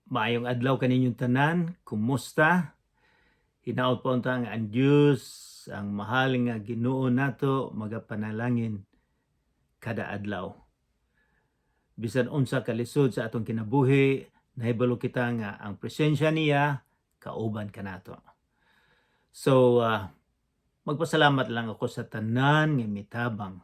Maayong adlaw kaninyong tanan, kumusta? Hinaot po ang Diyos, ang mahal nga Ginoo nato, magapanalangin kada adlaw. Bisan unsa kalisod sa atong kinabuhi, nahibalo kita nga ang presensya niya kauban kanato. So, magpasalamat lang ako sa tanan nga mitabang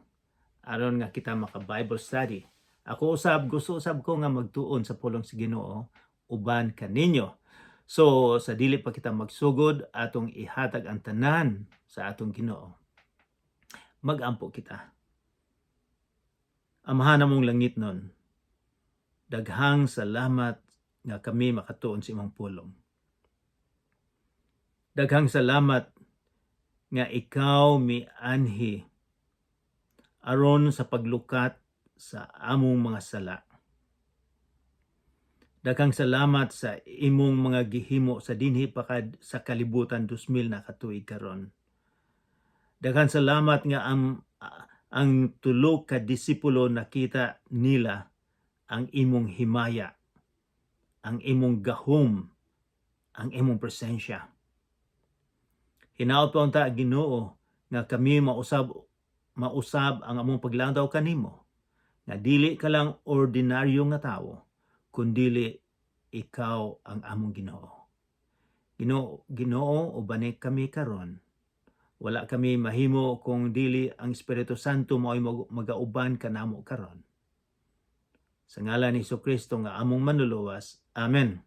aron nga kita maka Bible study. Ako gusto usab ko nga magtuon sa pulong sa Ginoo uban kaninyo. So, sa dili pa kita magsugod, atong ihatag ang tanan sa atong Ginoo. Magampo kita. Amahan namong langit nun, daghang salamat nga kami makatuon sa imong pulong. Daghang salamat nga ikaw mianhi aron sa paglukat sa among mga sala. Daghang salamat sa imong mga gihimo sa dinhi pa sa kalibutan 2000 na katuig karon. Daghang salamat nga ang tulo ka disipulo nakita nila ang imong himaya, ang imong gahom, ang imong presensya. Hinaot pa unta Ginoo nga kami mausab ang among paglantaw kanimo, nga dili ka lang ordinaryo nga tawo, kundili ikaw ang among Ginoo. Ginoo ubani kami karon. Wala kami mahimo kung dili ang Espiritu Santo mo'y magauban kanamo karon. Sa ngalan ni Jesucristo nga among manluluwas. Amen.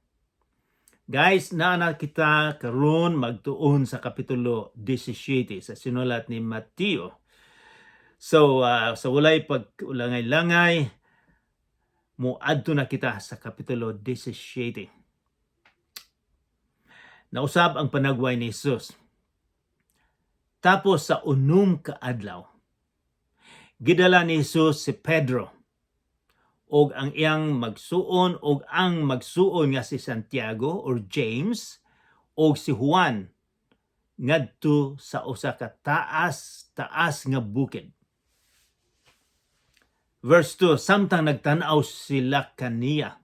Guys, naana kita karon magtuon sa kapitulo 17 sa sinulat ni Mateo. So, sa walay pagulangay-langay, muadto na kita sa kapitulo 17. Nausab ang panagway ni Jesus. Tapos sa unom ka adlaw, gidala ni Jesus si Pedro og ang iyang magsuon og ang magsuon nga si Santiago or James og si Juan ngadto sa usa ka taas nga bukid. Verse 2, samtang nagtan-aw sila kaniya,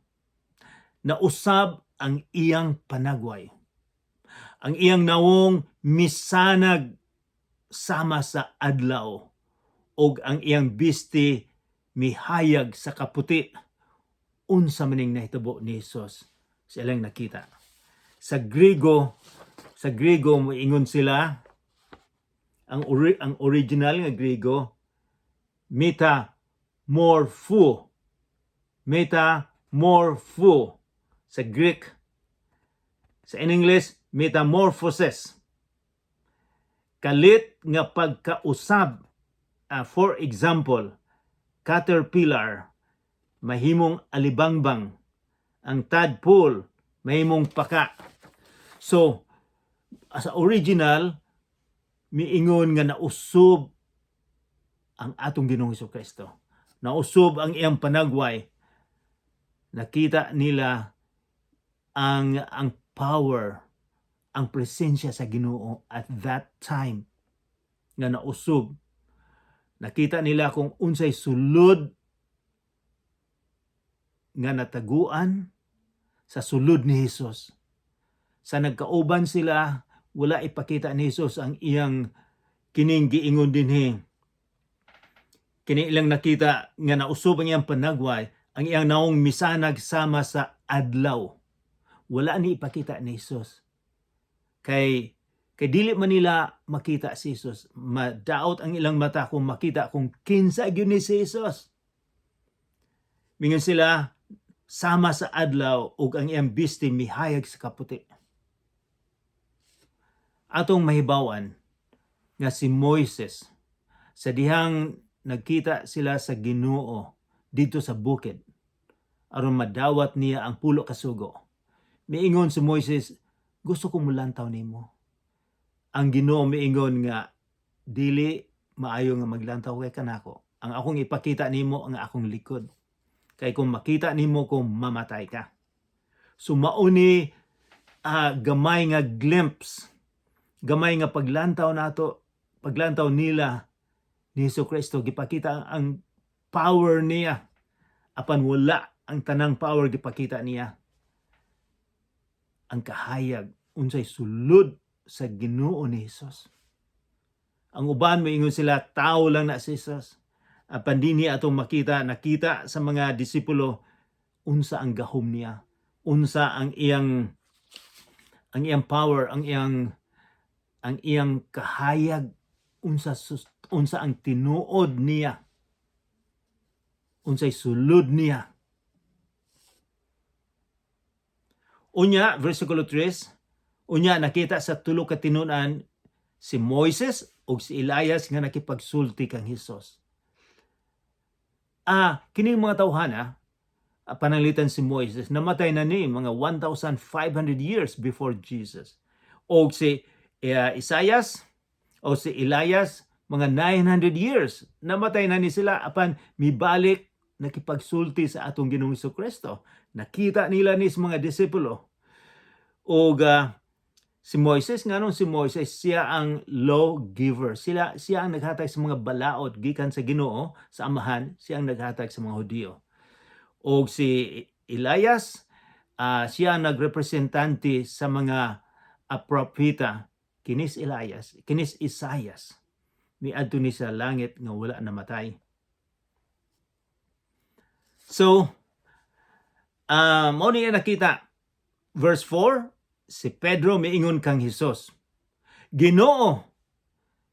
nausab ang iyang panagway. Ang iyang nawong misanag sama sa adlaw og ang iyang bisti mihayag sa kaputi. Unsa maning nahitabo ni Jesus sa ilang nakita. Sa Griego moingon sila ang original nga Griego metamorpho sa Greek. Sa English metamorphosis. Kalit nga pagkausab. For example, caterpillar mahimong alibangbang, ang tadpole mahimong paka. So, sa original miingon nga nausob ang atong Ginoong Jesucristo. Nausob ang iyang panagway. Nakita nila ang power, ang presensya sa Ginoo at that time nga nausob. Nakita nila kung unsay sulod nga nataguan sa sulod ni Jesus. Sa nagkauban sila, wala ipakita ni Jesus ang iyang kining giingon dinhi. Kini ilang nakita nga nausob ang iyang panagway, ang iyang naong misanag sama sa adlaw. Wala ni ipakita ni Jesus. Kay dili man nila makita si Jesus. Madaot ang ilang mata kung makita kung kinsa gyud ni si Jesus. Mingon sila sama sa adlaw ug ang iyang bisti mihayag sa kaputi. Atong mahibawan nga si Moises sa dihang nagkita sila sa Ginoo dito sa bukid aron madawat niya ang pulo ka sugo. Miingon si Moises, gusto ko mulantaw nimo. Ang Ginoo miingon nga dili maayo nga maglantaw kay kanako. Ang akong ipakita nimo ang akong likod. Kay kung makita nimo ko mamatay ka. So mauni gamay nga glimpse, gamay nga paglantaw nila ni Jesucristo, gipakita ang power niya. Apan wala ang tanang power gipakita niya. ang kahayag unsay sulod sa Ginoo ni Hesus. Ang uban moingon sila tao lang na si Hesus. Apan dinhi atong nakita sa mga disipulo unsa ang gahom niya, unsa ang iyang power, ang iyang kahayag, unsa ang tinuod niya, unsay sulod niya. Unya, versikulo 3, unya nakita sa tulo ka tinun-an si Moises ug si Elias nga nakipagsulti kang Hesus. Kining mga tawhana, pananglitan si Moises, namatay na ni mga 1,500 years before Jesus. O si Isaias o si Elias, mga 900 years, namatay na ni sila, apan mibalik nakipagsulti sa atong Ginoong Jesucristo. Nakita nila ni sa mga disipulo. O si Moises, si Moises, siya ang law giver. Siya ang naghatag sa mga balaod gikan sa Ginoo, sa Amahan, siya ang naghatag sa mga Hudiyo. O si Elias, siya ang nagrepresentante sa mga propeta, kinis Elias, kinis Isaias, niadto ni sa langit nga wala namatay. So, mao niya nakita, verse 4, si Pedro miingon kang Hesus, Ginoo,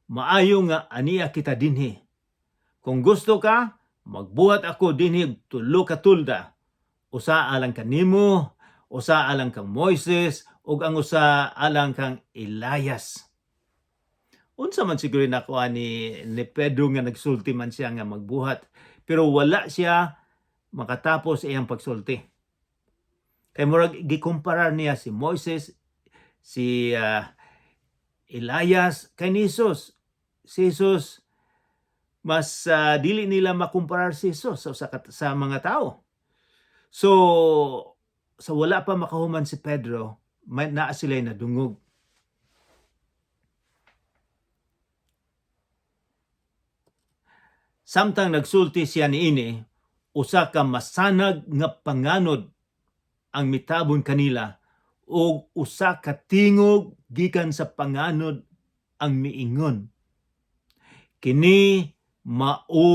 maayo nga aniya kita dinhi. Kung gusto ka, magbuhat ako dinhi tulo ka tulda. Usa alang kanimo, usa alang kang Moises, ug ang usa alang kang Elias. Unsa man siguro nakuha ni Pedro nga nagsulti man siya nga magbuhat, pero wala siya makatapos iyang pagsulti. Kay murag gikumparar niya si Moises, si Elias kay ni Jesus. Si Jesus mas dili nila makumparar si Jesus sa mga tao. So sa wala pa makahuman si Pedro, may naa sila nadungog. Samtang nagsulti siya niini, usa ka masanag nga panganod ang mitabon kanila ug usa ka tingog gikan sa panganod ang miingon. Kini mao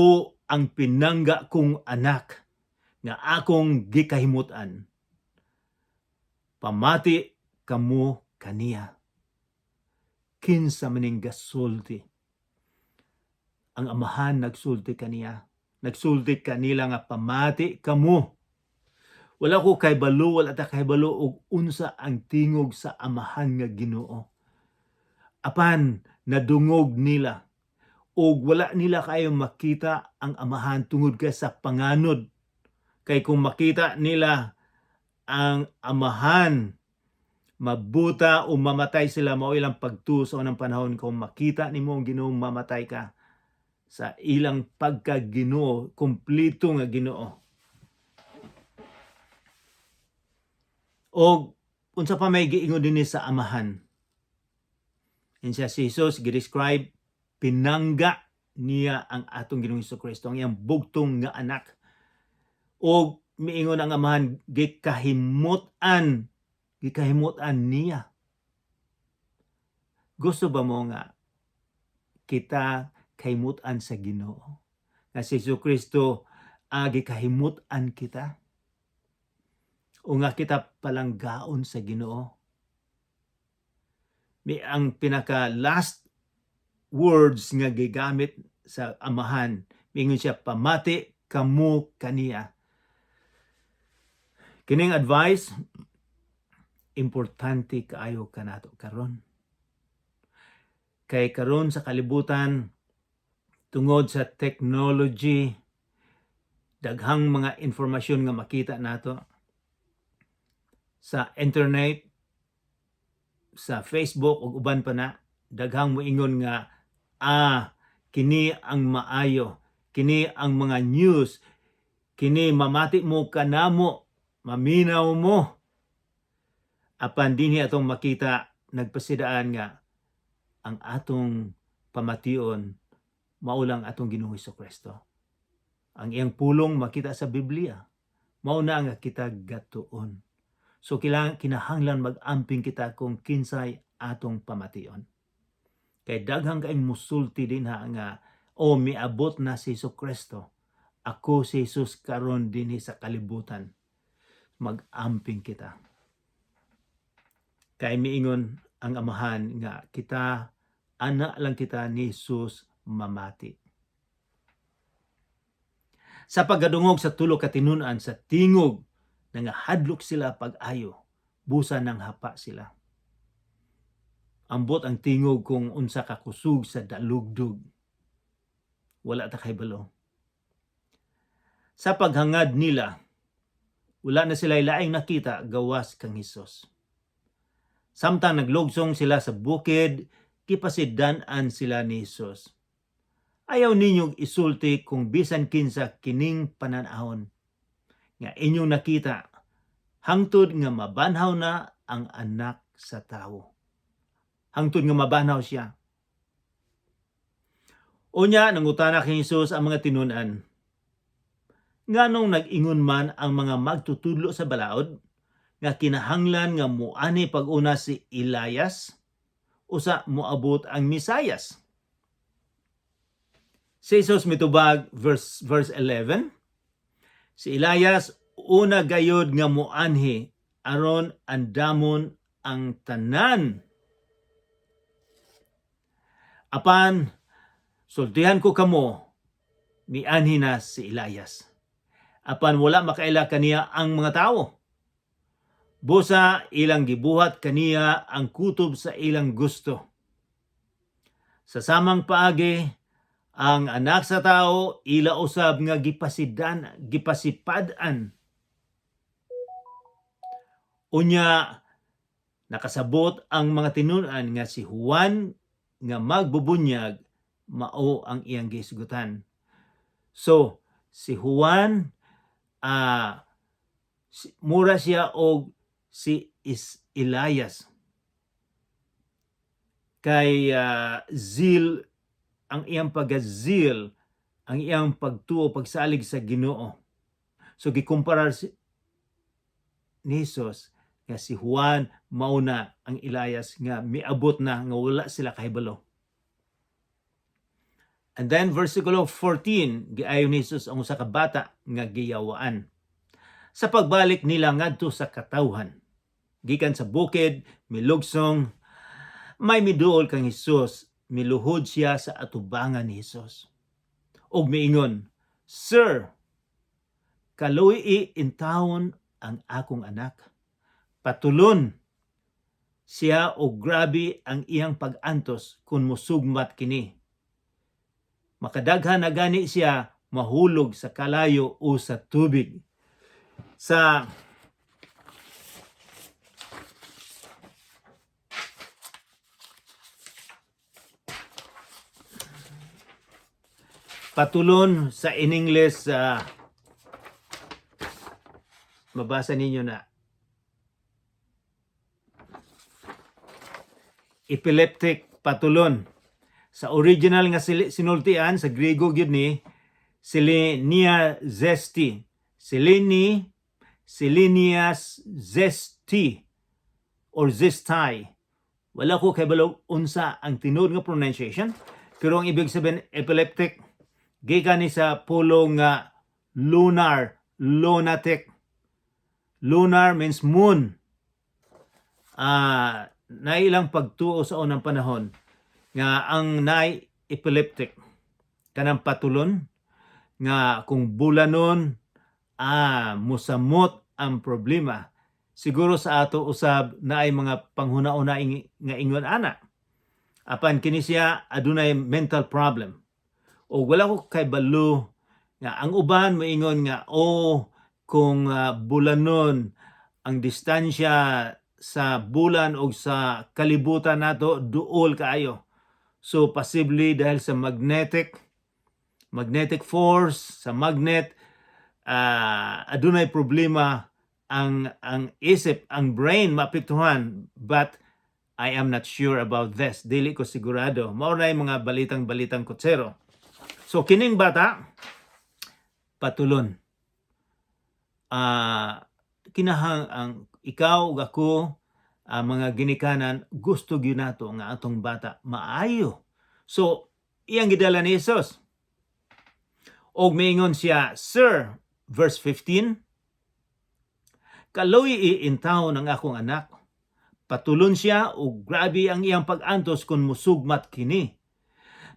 ang pinangga kong anak nga akong gikahimut-an. Pamati kamo kaniya. Kinsa maning gasulti. Ang Amahan nagsulti kaniya. Nagsulti kanila nga pamati kamo. Wala ko kay balo, wala ta kay balo og unsa ang tingog sa Amahan nga Ginoo. Apan nadungog nila og wala nila kayo makita ang Amahan tungod kay sa panganod. Kay kung makita nila ang Amahan, mabuta o mamatay sila, mao ilang pagtuso ng panahon. Kung makita nimo ang Ginoo, mamatay ka sa ilang pagka-Ginoo, kumplito nga Ginoo. O unsa pa may giingon dinhi sa Amahan. Insya si Jesus gi-describe, pinangga niya ang atong Ginoong Jesucristo, ang iyang bugtong nga anak. O miingon ang Amahan, gikahimutan niya. Gusto ba mo nga kita kahimutan sa Ginoo? Nga si Jesucristo gikahimutan kita? O nga kita palanggaon sa Ginoo? Ang pinaka last words nga gigamit sa Amahan, miingon siya, pamati kamo kaniya. Kining advice, importante kaayo kanato karon. Kay karon sa kalibutan, tungod sa technology, daghang mga informasyon nga makita nato sa internet, sa Facebook ug uban pa na, daghang moingon nga kini ang maayo, kini ang mga news, kini mamati mo kanamo, maminaw mo. Apan dinhi atong makita, nagpasidaan nga ang atong pamation mao lang atong Ginoong Jesucristo. Ang iyang pulong makita sa Biblia, mao na nga kita gatuon. So kinahanglan mag-amping kita kung kinsay atong pamation. Kay daghang kaayong musulti din nga miabot na si Jesucristo. Ako si Jesus karon dinhi sa kalibutan. Mag-amping kita. Kay miingon ang Amahan nga kita anak lang kita ni Jesus mamati. Sa paggadungog sa tulo ka tinun-an sa tingog nga hadlok sila pag-ayo, busa ng hapa sila. Ambot ang tingog kung unsa ka kusog sa dalugdog. Wala ta kahibalo. Sa paghangad nila, wala na sila laing nakita gawas kang Hesus. Samtang naglugsong sila sa bukid, kipasiddan-an sila ni Hesus. Ayaw ninyong isulti kung bisan kinsa kining pananahon nga inyong nakita, hangtod nga mabanhaw na ang anak sa tao. Hangtod nga mabanhaw siya. Unya, nangutana kay Hesus ang mga tinun-an. Nganong nag-ingon man ang mga magtutudlo sa balaod, nga kinahanglan nga muani pag-una si Elias, usa moabot ang Misayas. Si Jesus mitubag verse 11, si Elias una gayod nga muanhi aron andamon ang tanan. Apan sultihan ko kamo, mianhi na si Elias. Apan wala makaila kaniya ang mga tao. Busa ilang gibuhat kaniya ang kutob sa ilang gusto. Sa samang paagi, ang anak sa tao ila usab nga gipasipadan. Unya, nakasabot ang mga tinun-an nga si Juan nga magbubunyag mao ang iyang gisgutan. So, si Juan mura siya og si Elias. Kay zeal ang iyang pagazil, ang iyang pagtuo, pagsalig sa Ginoo. So gikumparar ni Jesus nga si Juan mauna ang Elias nga miabot na nga wala sila kahibalo. And then versikulo 14, giayon ni Jesus ang usa ka bata nga giyawaan. Sa pagbalik nila ngadto sa katawhan, gikan sa bukid, milugsong, may miduol kang Jesus, miluhod siya sa atubangan ni Jesus. Og miingon, Sir, kaluwi intawon ang akong anak. Patulon siya og grabe ang iyang pag-antos kung musugmat kini. Makadaghan na gani siya mahulog sa kalayo o sa tubig. Sa patulon sa in English, mabasa ninyo na epileptic patulon. Sa original nga sinultian sa Griego gyud ni Selenia zesti. Selenias zesti or zestai. Wala ko kahibalo unsa ang tinuod nga pronunciation, pero ang ibig sabihin epileptic gikan ni sa pulong nga lunatic. Lunar means moon. Nailang pagtuo sa unang panahon nga ang naay epileptic kanang patulon nga kung bulanon musamot ang problema. Siguro sa ato usab naay mga panghuna-una nga ingon ana. Apan kini siya adunay mental problem. O wala ko kay balo nga ang uban moingon nga kung bulanon ang distansya sa bulan o sa kalibutan nato duol kaayo. So possibly dahil sa magnetic force, sa magnet, adunay problema ang isip, ang brain maapektuhan, but I am not sure about this. Dili ko sigurado. Mao na mga balitang kutsero. So kining bata patulon. Kinahang ang ikaw ug ako, mga ginikanan, gusto gyud nato nga atong bata maayo. So iyang gidala ni Jesus. Og miingon siya, "Sir," verse 15, "kaloy iintaw ng akong anak." Patulon siya ug grabe ang iyang pag-antos kung musugmat kini.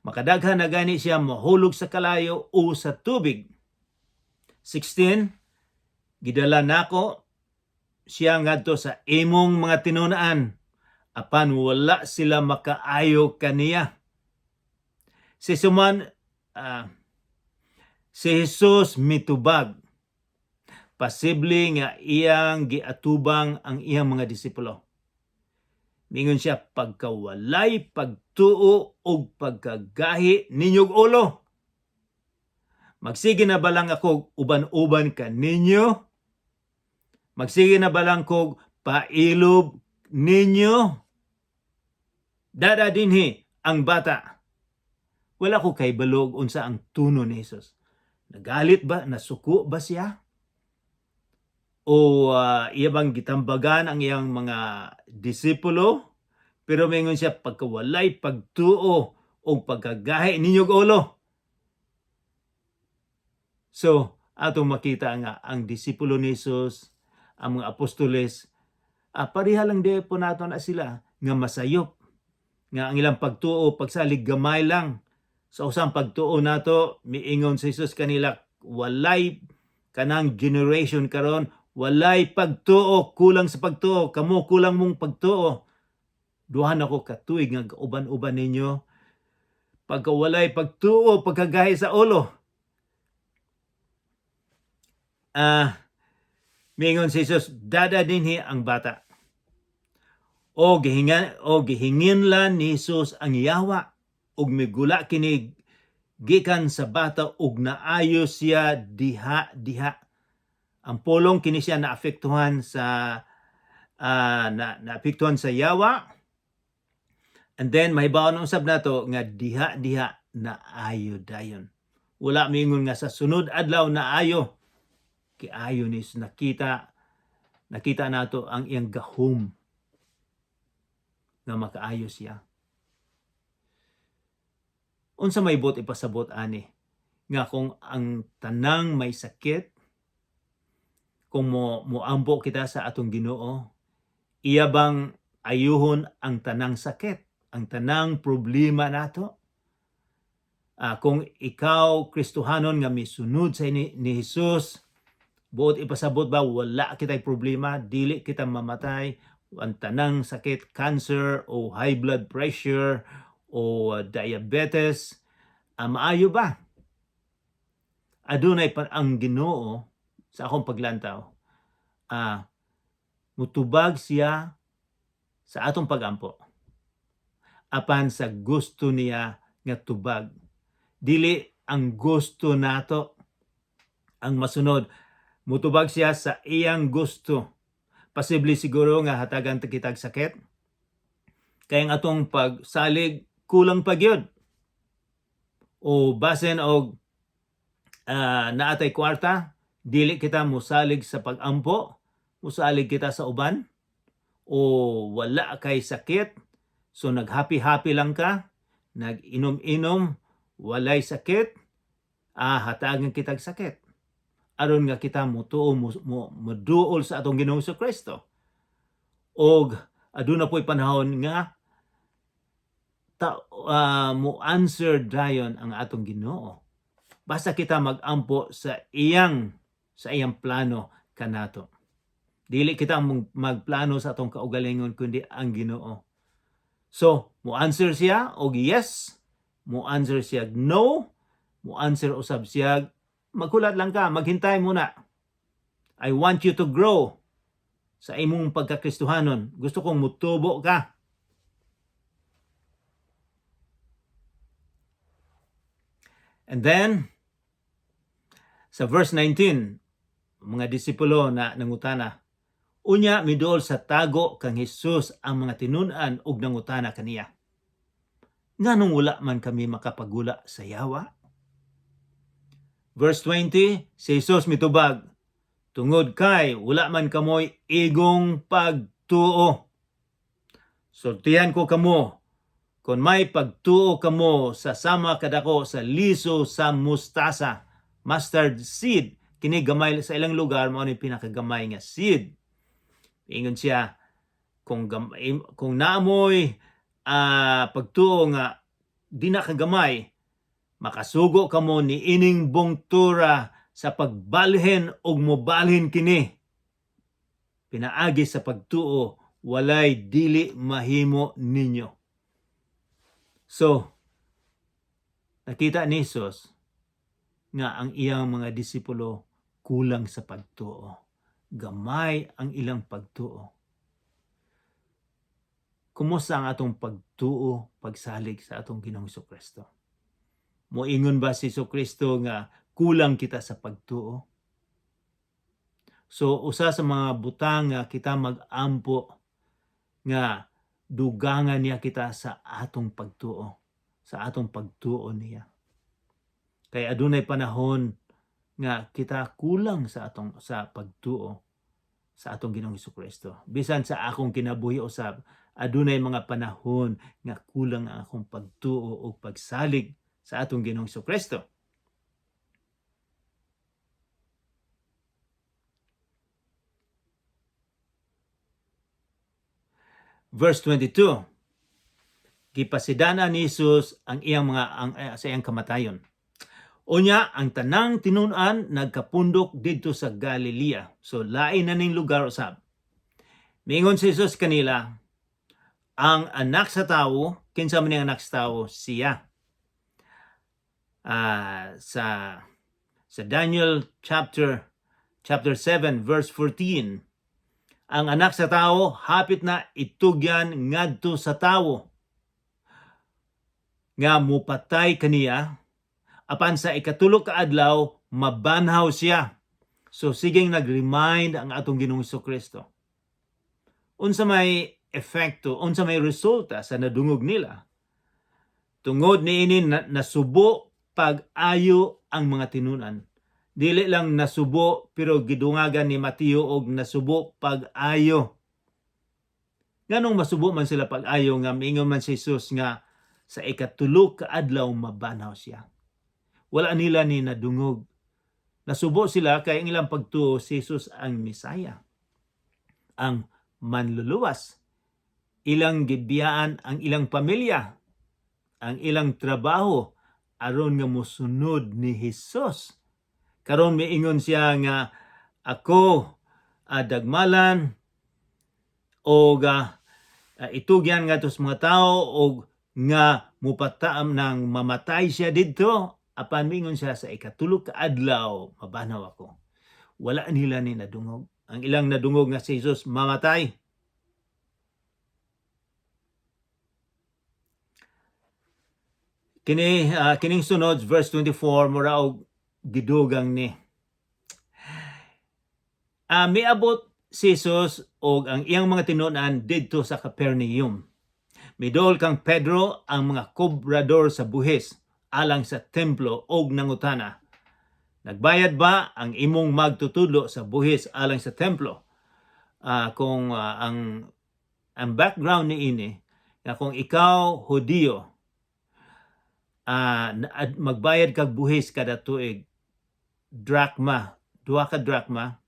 Makadaghan na gani siya mahulog sa kalayo o sa tubig. 16, "Gidala nako siya ngadto sa imong mga tinunaan, apan wala sila makaayo kaniya." Si Jesus mitubag. Posible nga iyang giatubang ang iyang mga disipulo. Mingon siya, "Pagkawalay pagtuo og pagkagahi ninyong ulo, magsige na balang ako uban-uban kaninyo? Magsige na balang kog pailob ninyo? Dada dinhi ang bata." Wala ko kay balog unsa ang tuno ni Jesus. Nagalit ba? Nasuko ba siya? O iya bang gitambagan ang iyang mga disipulo? Pero mingon siya, "Pagkawalay pagtuo o pagkagahi ninyong ulo." So, atong makita nga ang disipulo ni Jesus, ang mga apostoles, pareha lang di po nato na sila nga masayop. Nga ang ilang pagtuo, pagsalig gamay lang. Sa usang pagtuo nato, miingon si Jesus kanila, walay kanang generation karon, walay pagtuo, kulang sa pagtuo, kamo kulang mong pagtuo. Duhan ako katuig nga uban-uban ninyo, pagkawalay pagtuo, pagkagahi sa ulo. Miingon si Jesus, dada dinhi ang bata. O gihinginlan ni Jesus ang yawa, ug migula kini gikan sa bata ug naayo siya diha. Ang pulong kini siya naapektuhan sa naapektuhan sa yawa. And then mahibaw na usab nato nga diha naayo dayon. Wala mingon nga sa sunod adlaw naayo. Kiayo ni nakita nato ang iyang gahom nga makaayo siya. Unsa may bot ipasabot ani nga kung ang tanang may sakit, kung moambo kita sa atong Ginoo, iya bang ayuhon ang tanang sakit, ang tanang problema nato? Kung ikaw Kristohanon nga misunod sa ni Jesus, buot ipasabot ba wala kitay problema, dili kita mamatay, ang tanang sakit, cancer o high blood pressure o diabetes, maayo ba? Adunay pa ang Ginoo sa akong paglantaw. Mutubag siya sa atong pagampo. Apan sa gusto niya nga tubag. Dili ang gusto nato ang masunod. Mutubag siya sa iyang gusto. Posible siguro nga hatagan kitag sakit. Kaya ang atong pagsalig kulang pa gyud. O basen og naatay kwarta, dili kita musalig sa pagampo, musalig kita sa uban, o wala kay sakit, so naghappy-happy lang ka, nag-inom-inom, walay sakit, hatagan kitag sakit. Aron nga kita moduol sa atong Ginoong Kristo. Og aduna po'y panahon nga mo-answer dayon ang atong Ginoo. Basta kita magampo sa iyang plano kanato. Dili kita magplano sa atong kaugalingon kundi ang Ginoo. So, mo-answer siya og yes, mo-answer siya no, mo-answer usab siya maghulat lang ka, maghintay muna. I want you to grow sa imong pagkakristohanon. Gusto kong mutubo ka. And then, sa verse 19, mga disipulo na nangutana, unya midol sa tago kang Jesus ang mga tinun-an ug nangutana kaniya, nganong wala man kami makapagula sa yawa? Verse 20, si Jesus mitubag, tungod kay wala man kamoy igong pagtuo. Sultihan ko kamo, kung may pagtuo kamo sa sama kadako sa liso sa mustasa, mustard seed, kini gamay sa ilang lugar mao ni pinakagamay nga seed. Ingon siya, kung naamoy pagtuo nga di na kagamay, makasugo kamo ni ining bungtura sa pagbalhin og mobalhin kini. Pinaagi sa pagtuo, walay dili mahimo ninyo. So, nakita ni Jesus nga ang iyang mga disipulo kulang sa pagtuo. Gamay ang ilang pagtuo. Kumusta ang atong pagtuo, pagsalig sa atong Ginoong Jesucristo? Moingon ba si Jesucristo nga kulang kita sa pagtuo? So, usa sa mga butang nga kita mag-ampo nga dugangan niya kita sa atong pagtuo, sa atong pagtuo niya. Kay adunay panahon nga kita kulang sa pagtuo sa atong Ginoong Jesucristo. Bisan sa akong kinabuhi usab, adunay mga panahon nga kulang ang akong pagtuo o pagsalig sa atong Ginoong Jesucristo. Verse 22. Gipasidana ni Jesus ang iyang sa iyang kamatayon. Unya ang tanang tinun-an nagkapundok didto sa Galilea. So lain na ning lugar usab. Miingon si Jesus kanila, ang anak sa tawo, kinsa man ang anak sa tawo? Siya. Sa Daniel chapter 7 verse 14, ang anak sa tawo hapit na itugyan ngadto sa tawo nga mupatay kaniya, apan sa ikatulo ka adlaw mabanhaw siya. So siging nag-remind ang atong Ginoong Jesucristo. Unsa may epekto, unsa may resulta sa nadungog nila? Tungod niini nasubo pag-ayo ang mga tinunan. Dili lang nasubo pero gidungagan ni Mateo og nasubo pag-ayo. Nganong masubo man sila pag-ayo nga miingon man si Jesus nga sa ikatulo ka adlaw mabanhaw siya. Wala nila ni nadungog. Nasubo sila kay ang ilang pagtuo si Jesus ang Misaya, ang manluluwas. Ilang gibiyaan ang ilang pamilya, ang ilang trabaho aron nga mosunod ni Jesus. Karon miingon siya nga ako dagmalan o itugyan nga tos mga tao o nga mupataam nang mamatay siya didto, apan miingon siya sa ikatulo ka adlaw mabanaw ako. Wala nila ni nadungog. Ang ilang nadungog nga si Jesus mamatay. Kining sunod verse 24 mura og gidugang ni. Miabot si Jesus og ang iyang mga tinunan didto sa Capernaum. Midol kang Pedro ang mga kobrador sa buhis alang sa templo og nangutana, nagbayad ba ang imong magtutudlo sa buhis alang sa templo? Kung ang background ni ini na kung ikaw Hudiyo, magbayad kag buhis kada tuig, drachma, 2 ka drachma,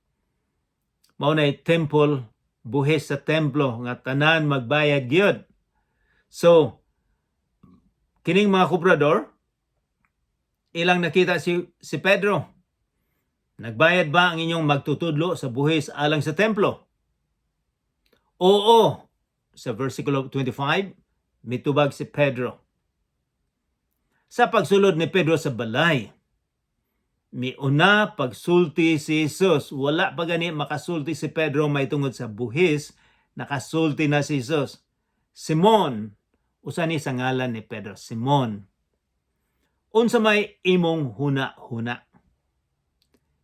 mao nay temple, buhis sa templo nga tanan magbayad gyud. So kining mga kubrador, ilang nakita si Pedro, nagbayad ba ang inyong magtutudlo sa buhis alang sa templo? Oo. Sa versikulo 25, mitubag si Pedro. Sa pagsulod ni Pedro sa balay, miuna pagsulti si Jesus. Wala pa gani makasulti si Pedro may tungod sa buhis, nakasulti na si Jesus. Simon, usa ni sa ngalan ni Pedro, Simon, unsa may imong huna-huna?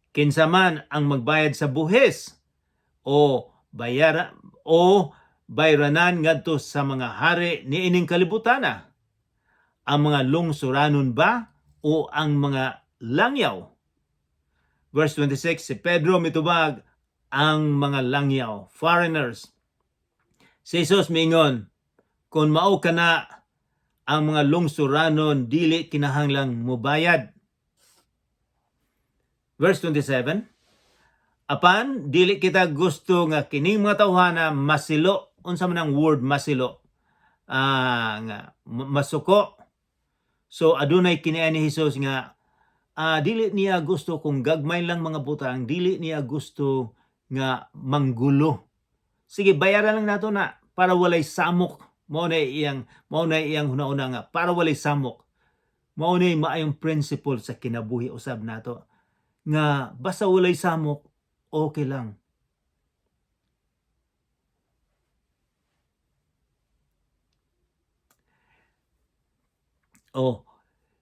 Kinsa man ang magbayad sa buhis o bayranan ngadto sa mga hari niining kalibutana? Ang mga lungsuranon ba o ang mga langyaw? Verse 26, si Pedro mitubag ang mga langyaw, foreigners. Si Jesus mingon, kung mao kana ang mga lungsuranon, dili kinahanglang mubayad. Verse 27, apan dili kita gusto nga kining mga tawhana masilo. Unsa man ang word masilo? Nga masuko. So adunay kini ni Jesus nga dili niya gusto kung gagmay lang mga butang, dili niya gusto nga manggulo. Sige, bayaran lang nato na para walay samok. Mao na iyang hunahuna nga para walay samok. Mao na maayong principle sa kinabuhi usab nato nga basta walay samok, okay lang.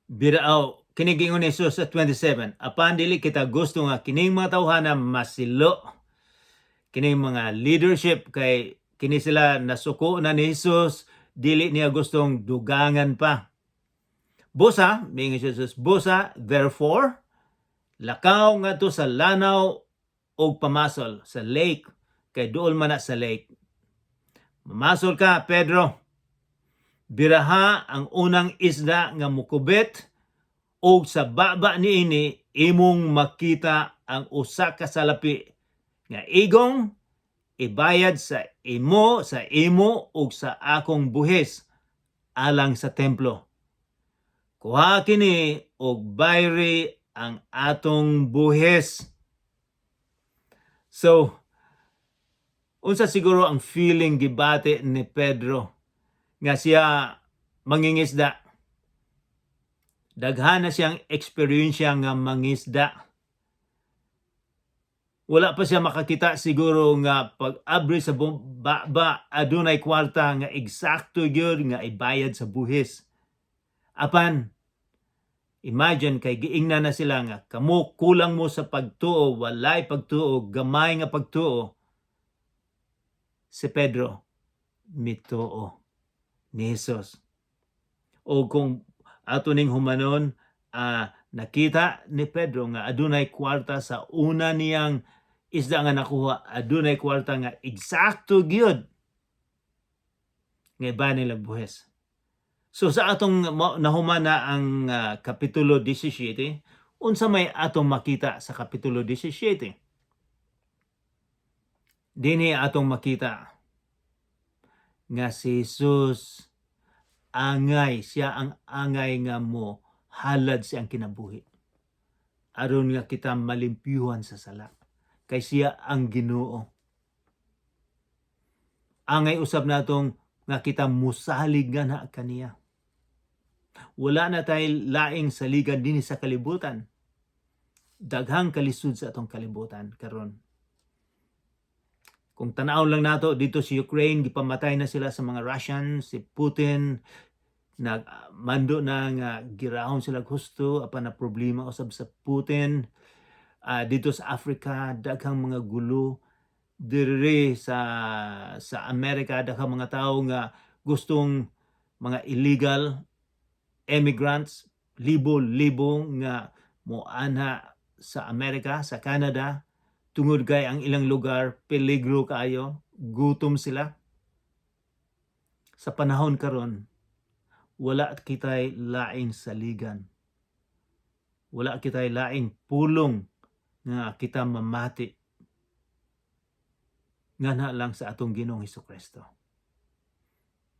Biraaw kini giingon ni Jesus sa 27, apan dili kita gusto nga kining mga tawhana masilo. Kining mga leadership kay kini sila nasuko na ni Jesus, dili niya gustong dugangan pa. Busa, mingon Jesus, busa, therefore, lakaw nga to sa lanaw og pamasol sa lake, kay duol man na sa lake. Mamasol ka, Pedro. Biraha ang unang isda nga mukubit, og sa baba niini imong makita ang usa ka salapi nga igong ibayad sa imo ug sa akong buhis alang sa templo. Kuha kini og bayri ang atong buhis. So, unsa siguro ang feeling gibati ni Pedro nga siya mangingisda? Daghan na siyang eksperyensya nga mangisda. Wala pa siya makakita siguro nga pag-abri sa baba adunay kwarta nga eksakto gyud nga ibayad sa buhis. Apan imagine kay giingnan na sila nga kamo kulang mo sa pagtuo, walay pagtuo, gamay nga pagtuo. Si Pedro mituo ni Jesus. O kung ato ning humanon, nakita ni Pedro nga adunay kwarta sa una niyang isda nga nakuha, adunay kwarta nga eksakto gyud nga ibayad nila buhis. So sa atong nahuman na ang kapitulo 17, unsa may atong makita sa kapitulo 17? Dinhi atong makita nga si Jesus siya ang angay nga mo halad siyang kinabuhi. Aron nga kita malimpyuhan sa sala. Kay siya ang Ginoo. Angay usab natong nga kita musalig nga na kaniya. Wala na tay laing saligan dinhi sa kalibutan. Daghang kalisod sa atong kalibutan karon. Kung tanaw lang nato dito sa Ukraine, gipamatay na sila sa mga Russian, si Putin, nagmando na nga girahon sila gusto, apan na problema usab sa Putin. Dito sa Africa, daghang mga gulo. Diri sa Amerika, daghang mga tao nga gustong mga illegal immigrants, libo-libo nga moanha sa Amerika, sa Canada, tungod kay ang ilang lugar peligro kaayo, gutom sila. Sa panahon karon, wala kitay laing saligan. Wala kitay laing pulong nga kita mamati ngana lang sa atong Ginoong Hesukristo.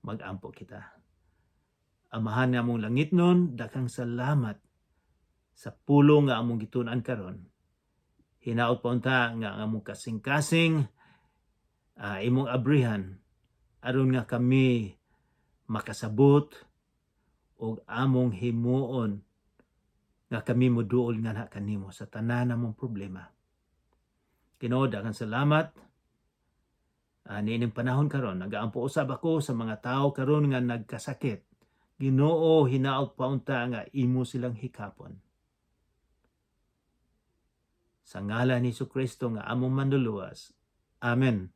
Mag-ampo kita. Amahan nga among langit nun, daghang salamat sa pulong nga among gitun-an karon. Hinaot pa unta nga among kasing-kasing imong abrihan aron nga kami makasabot og among himuon nga kami moduol nga na kanimo sa tanan namong problema. Ginoo, daghang salamat. Niining panahon karon, nagaampo usab ako sa mga tao karon nga nagkasakit. Ginoo, hinaot pa unta nga imo silang hikapon. Sa ngalan ni Jesucristo nga among manluluwas. Amen.